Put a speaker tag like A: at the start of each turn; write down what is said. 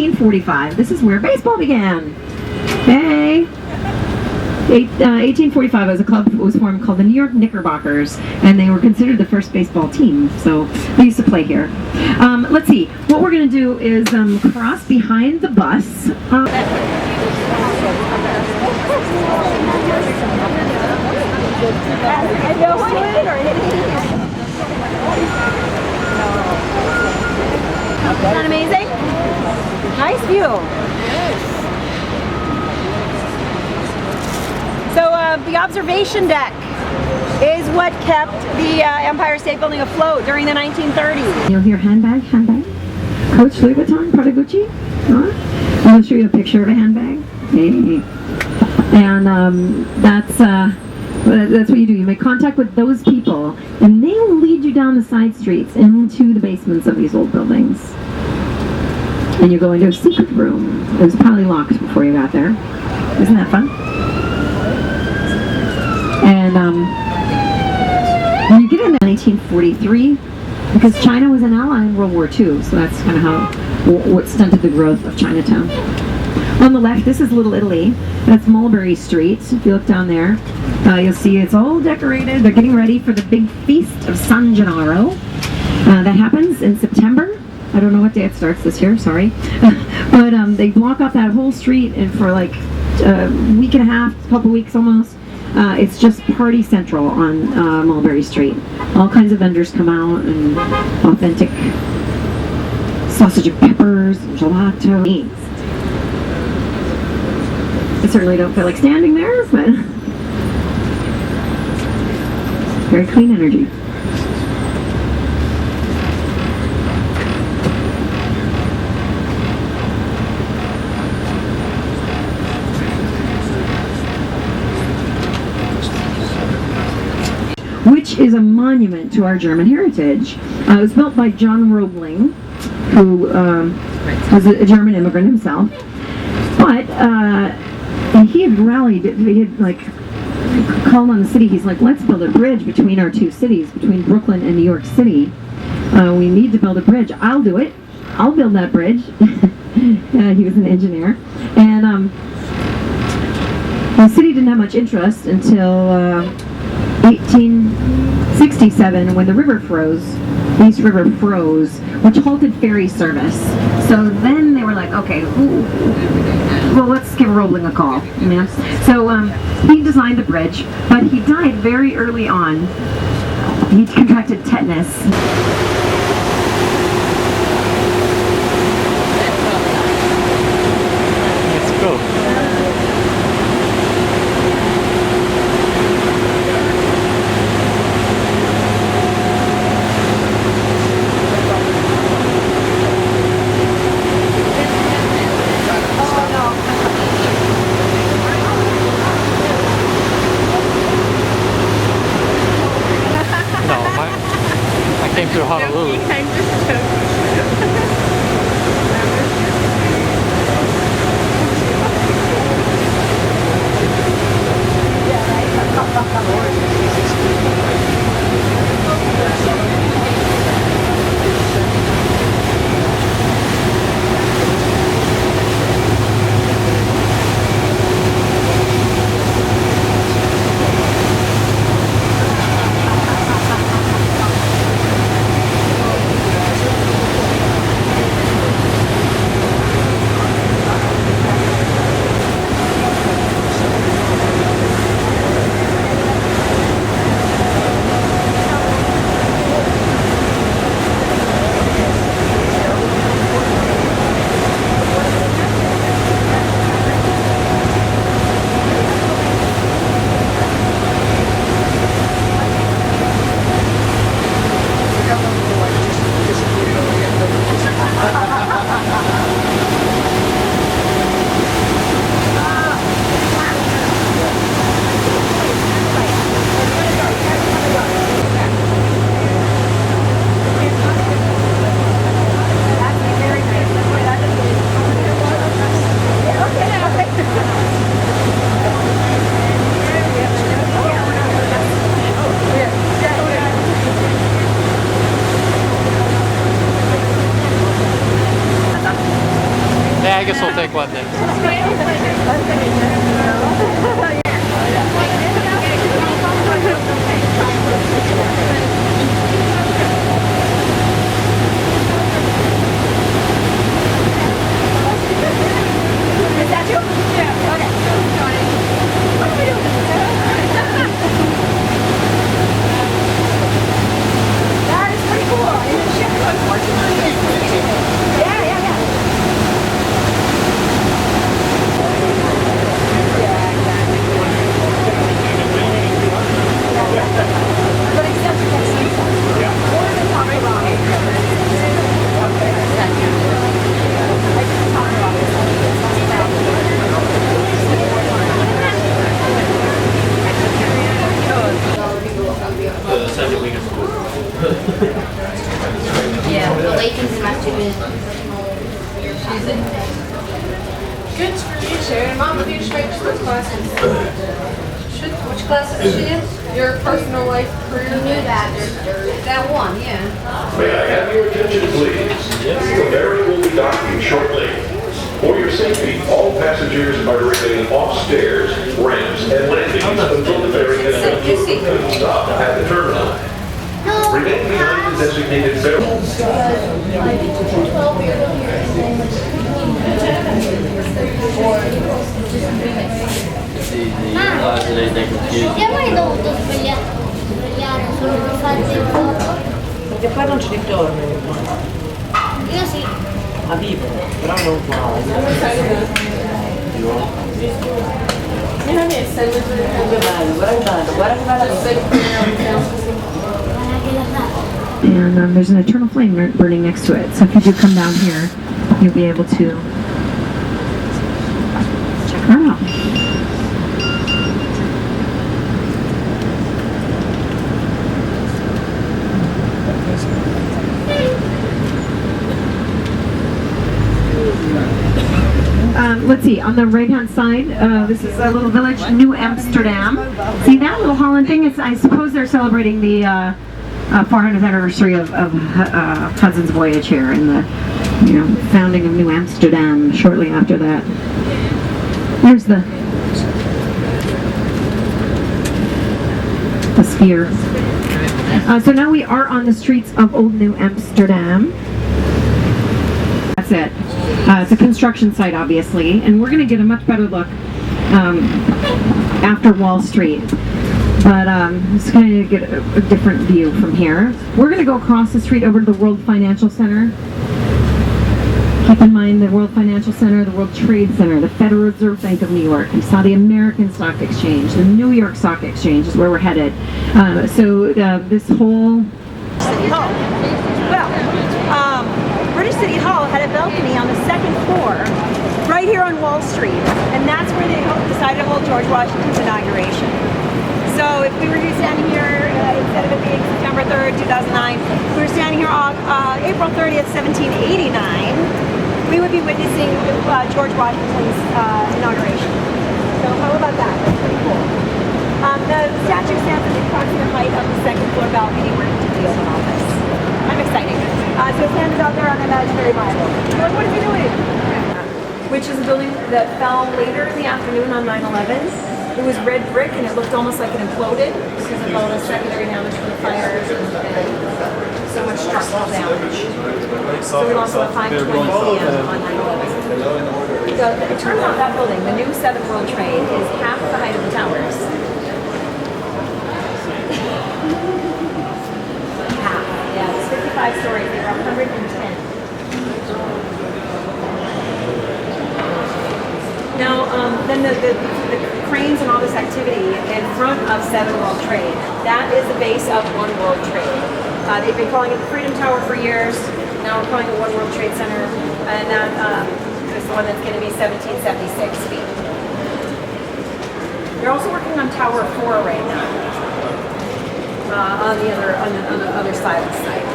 A: 1845. This is where baseball began. Hey! 1845 as a club was formed called the New York Knickerbockers, and they were considered the first baseball team, so they used to play here. Let's see, what we're going to do is cross behind the bus.
B: Isn't that amazing? Nice view. So the observation deck is what kept the Empire State Building afloat during the 1930s.
A: You'll hear handbag, Coach Louis Vuitton, Pradagucci. Huh? I'll show you a picture of a handbag. Hey. And that's what you do. You make contact with those people, and they will lead you down the side streets into the basements of these old buildings. And you go into a secret room. It was probably locked before you got there. Isn't that fun? And when you get in 1943, because China was an ally in World War II, so that's kind of what stunted the growth of Chinatown. On the left, this is Little Italy. That's Mulberry Street. If you look down there, you'll see it's all decorated. They're getting ready for the big feast of San Gennaro. That happens in September. I don't know what day it starts this year, sorry. But they block off that whole street, and for like a week and a half, a couple weeks almost, it's just party central on Mulberry Street. All kinds of vendors come out, and authentic sausage and peppers, gelato. I certainly don't feel like standing there, but very clean energy. Which is a monument to our German heritage. It was built by John Roebling, who was a German immigrant himself. But he had rallied, he had like called on the city. He's like, let's build a bridge between our two cities, between Brooklyn and New York City. We need to build a bridge. I'll do it. I'll build that bridge. He was an engineer. And the city didn't have much interest until 1867, when the river froze, the East River froze, which halted ferry service. So then they were like, okay, well, let's give Roebling a call. So he designed the bridge, but he died very early on. He contracted tetanus.
C: Let's go. Through Honolulu. Yeah, I guess we'll take one then.
B: Is that you? Yeah. Okay. What are we doing? That is pretty cool. And the ship, unfortunately, yeah. But except for that sunset. What are they talking about?
D: Yeah, the latency must have been.
E: Good for you, Sharon. Mom, what do you expect for classes? Which classes is she in? Your personal life career?
D: You knew that. That one, yeah.
F: May I have your attention, please? The ferry will be docking shortly. For your safety, all passengers are directed off stairs, ramps, and landings until the ferry has been stopped at the terminal. Remain behind the designated ferry.
D: Ti hai mai dovuto svegliare solo per farti il foto?
G: Perché poi non ci ritorno.
D: Io sì.
G: A vivo, però non qua. Che bello, guarda che bello.
A: And there's an eternal flame burning next to it. So if you do come down here, you'll be able to check her out. Let's see, on the right-hand side, this is a little village, New Amsterdam. See that little Holland thing? It's, I suppose they're celebrating the 400th anniversary of Hudson's voyage here and the founding of New Amsterdam shortly after that. There's the sphere. So now we are on the streets of Old New Amsterdam. That's it. It's a construction site, obviously, and we're going to get a much better look after Wall Street. But it's going to get a different view from here. We're going to go across the street over to the World Financial Center. Keep in mind the World Financial Center, the World Trade Center, the Federal Reserve Bank of New York. We saw the American Stock Exchange, the New York Stock Exchange is where we're headed. This whole
B: City Hall. Well, British City Hall had a balcony on the second floor, right here on Wall Street, and that's where they decided to hold George Washington's inauguration. So if we were standing here, instead of it being September 3rd, 2009, if we were standing here on April 30th, 1789, we would be witnessing George Washington's inauguration. So how about that? That's pretty cool. The statue stands at the approximate height of the second floor balcony where it the open office. I'm excited. So it stands out there on the imaginary Bible. What is he doing? Which is a building that fell later in the afternoon on 9/11. It was red brick and it looked almost like it imploded because of all the secondary damage from the fires and so much structural damage. So we lost about 5:20 p.m. on 9/11. It turns out that building, the new 7 World Trade, is half the height of the towers. Half. Yeah, it's 55 stories. They were 110. Now, then the cranes and all this activity in front of 7 World Trade, that is the base of 1 World Trade. They've been calling it the Freedom Tower for years. Now we're calling it 1 World Trade Center, and that is the one that's going to be 1776 feet. They're also working on Tower 4 right now, on the other side of the site.